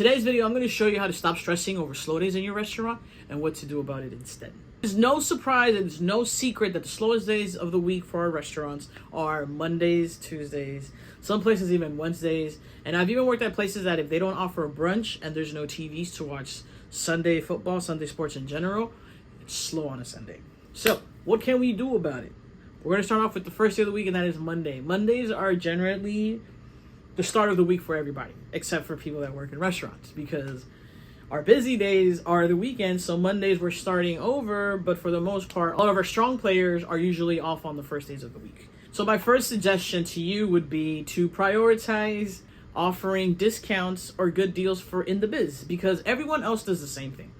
Today's video, I'm going to show you how to stop stressing over slow days in your restaurant and what to do about it instead. There's no surprise and there's no secret that the slowest days of the week for our restaurants are Mondays, Tuesdays, some places even Wednesdays. And I've even worked at places that if they don't offer a brunch and there's no TVs to watch Sunday football, Sunday sports in general, it's slow on a Sunday. So what can we do about it? We're going to start off with the first day of the week, and that is Monday. Mondays are generally the start of the week for everybody, except for people that work in restaurants, because our busy days are the weekends. So Mondays we're starting over, but for the most part, all of our strong players are usually off on the first days of the week. So my first suggestion to you would be to prioritize offering discounts or good deals for in the biz, because everyone else does the same thing.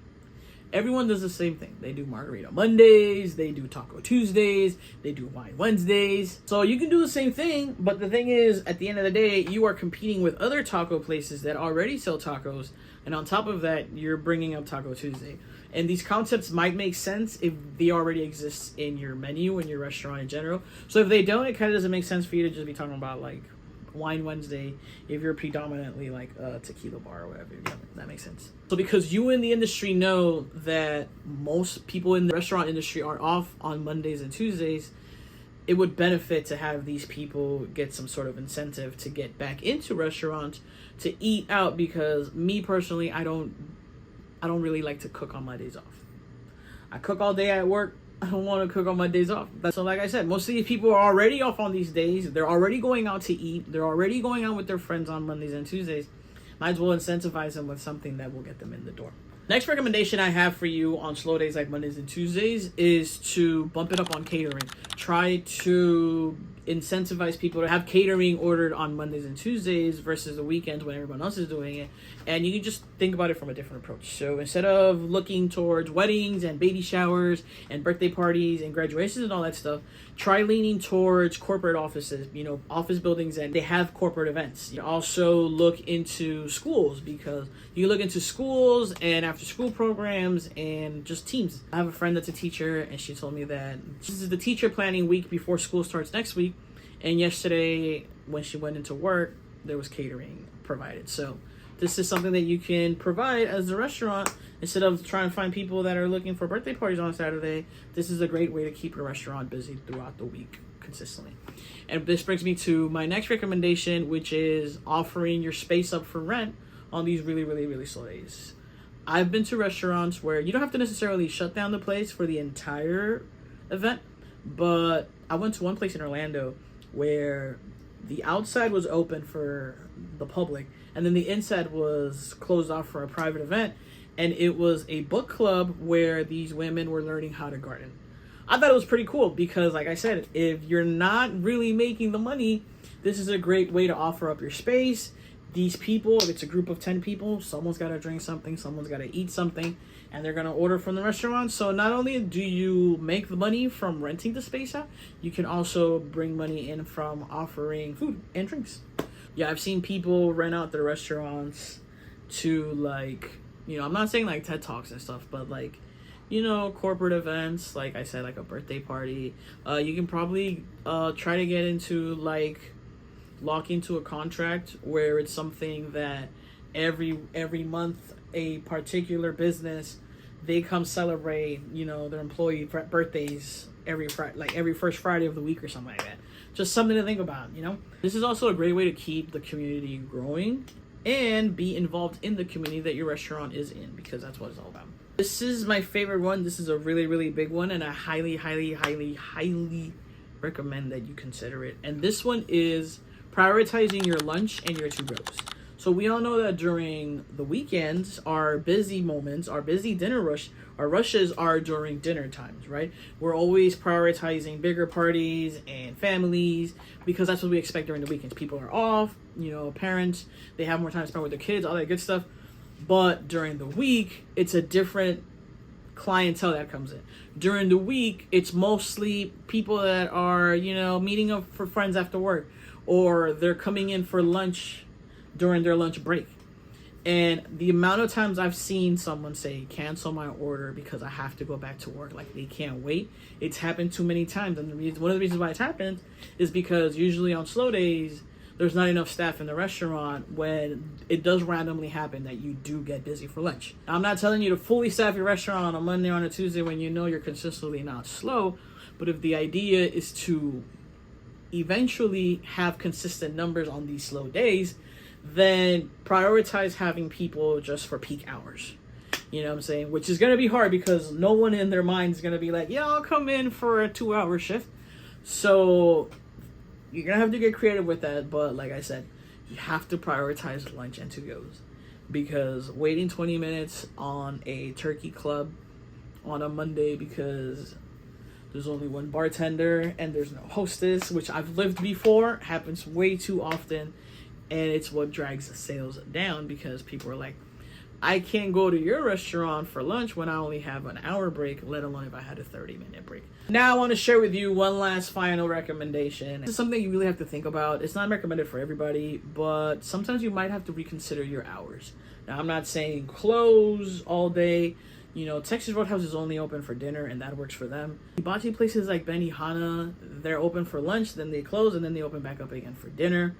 Everyone does the same thing. They do Margarita Mondays, they do Taco Tuesdays, they do Wine Wednesdays. So you can do the same thing, but the thing is, at the end of the day, you are competing with other taco places that already sell tacos, and on top of that, you're bringing up Taco Tuesday. And these concepts might make sense if they already exist in your menu, in your restaurant in general. So if they don't, it kind of doesn't make sense for you to just be talking about like Wine Wednesday if you're predominantly like a tequila bar or whatever. Yeah, that makes sense. So because you in the industry know that most people in the restaurant industry are off on Mondays and Tuesdays, it would benefit to have these people get some sort of incentive to get back into restaurants to eat out, because me personally, I don't really like to cook on my days off. I cook all day at work. I don't want to cook on my days off. So like I said, most of these people are already off on these days. They're already going out to eat. They're already going out with their friends on Mondays and Tuesdays. Might as well incentivize them with something that will get them in the door. Next recommendation I have for you on slow days like Mondays and Tuesdays is to bump it up on catering. Try to incentivize people to have catering ordered on Mondays and Tuesdays versus the weekends when everyone else is doing it. And you can just think about it from a different approach. So instead of looking towards weddings and baby showers and birthday parties and graduations and all that stuff, try leaning towards corporate offices, office buildings, and they have corporate events. You also look into schools, because you look into schools and after school programs and just teams. I have a friend that's a teacher, and she told me that this is the teacher planning week before school starts next week. And yesterday, when she went into work, there was catering provided. So this is something that you can provide as a restaurant. Instead of trying to find people that are looking for birthday parties on Saturday, this is a great way to keep your restaurant busy throughout the week consistently. And this brings me to my next recommendation, which is offering your space up for rent on these really, really, really slow days. I've been to restaurants where you don't have to necessarily shut down the place for the entire event, but I went to one place in Orlando where the outside was open for the public and then the inside was closed off for a private event, and it was a book club where these women were learning how to garden. I thought it was pretty cool because, like I said, if you're not really making the money, this is a great way to offer up your space. These people, if it's a group of 10 people, someone's got to drink something, someone's got to eat something, and they're going to order from the restaurant. So not only do you make the money from renting the space out, you can also bring money in from offering food and drinks. Yeah, I've seen people rent out their restaurants to, like, I'm not saying like TED Talks and stuff, but like, corporate events, like I said, like a birthday party. You can probably try to get into like lock into a contract where it's something that every month a particular business, they come celebrate their employee birthdays every first Friday of the week or something like that. Just something to think about. This is also a great way to keep the community growing and be involved in the community that your restaurant is in, because that's what it's all about. This is my favorite one. This is a really, really big one, and I highly, highly, highly, highly recommend that you consider it. And this one is prioritizing your lunch and your to-goes. So we all know that during the weekends, our busy moments, our busy dinner rush, our rushes are during dinner times, right? We're always prioritizing bigger parties and families because that's what we expect during the weekends. People are off, parents, they have more time to spend with their kids, all that good stuff. But during the week, it's a different clientele that comes in. During the week, it's mostly people that are, meeting up for friends after work, or they're coming in for lunch during their lunch break. And the amount of times I've seen someone say, cancel my order because I have to go back to work, like they can't wait, it's happened too many times. And one of the reasons why it's happened is because usually on slow days, there's not enough staff in the restaurant when it does randomly happen that you do get busy for lunch. I'm not telling you to fully staff your restaurant on a Monday or on a Tuesday when you know you're consistently not slow, but if the idea is to eventually have consistent numbers on these slow days, then prioritize having people just for peak hours. You know what I'm saying? Which is going to be hard because no one in their mind is going to be like, yeah, I'll come in for a 2-hour shift. So you're going to have to get creative with that. But like I said, you have to prioritize lunch and to-goes, because waiting 20 minutes on a turkey club on a Monday because there's only one bartender and there's no hostess, which I've lived before, happens way too often. And it's what drags the sales down, because people are like, I can't go to your restaurant for lunch when I only have an hour break, let alone if I had a 30-minute break. Now I want to share with you one last final recommendation. This is something you really have to think about. It's not recommended for everybody, but sometimes you might have to reconsider your hours. Now, I'm not saying close all day. You know, Texas Roadhouse is only open for dinner, and that works for them. Hibachi places like Benihana, they're open for lunch, then they close, and then they open back up again for dinner.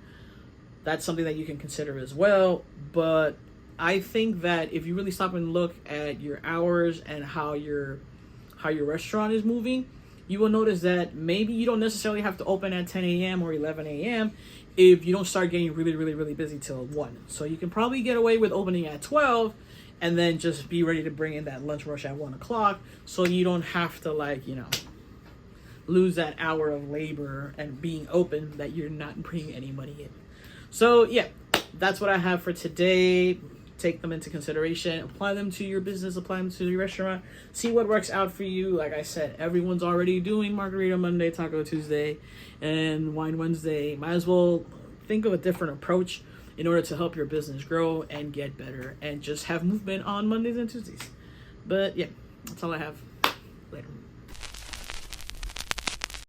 That's something that you can consider as well. But I think that if you really stop and look at your hours and how your restaurant is moving, you will notice that maybe you don't necessarily have to open at 10 a.m. or 11 a.m. if you don't start getting really, really, really busy till 1. So you can probably get away with opening at 12 and then just be ready to bring in that lunch rush at 1 o'clock, so you don't have to, like, you know, lose that hour of labor and being open that you're not bringing any money in. So yeah, that's what I have for today. Take them into consideration, apply them to your business, apply them to your restaurant, see what works out for you. Like I said, everyone's already doing Margarita Monday, Taco Tuesday, and Wine Wednesday. Might as well think of a different approach in order to help your business grow and get better, and just have movement on Mondays and Tuesdays. But yeah, that's all I have. Later.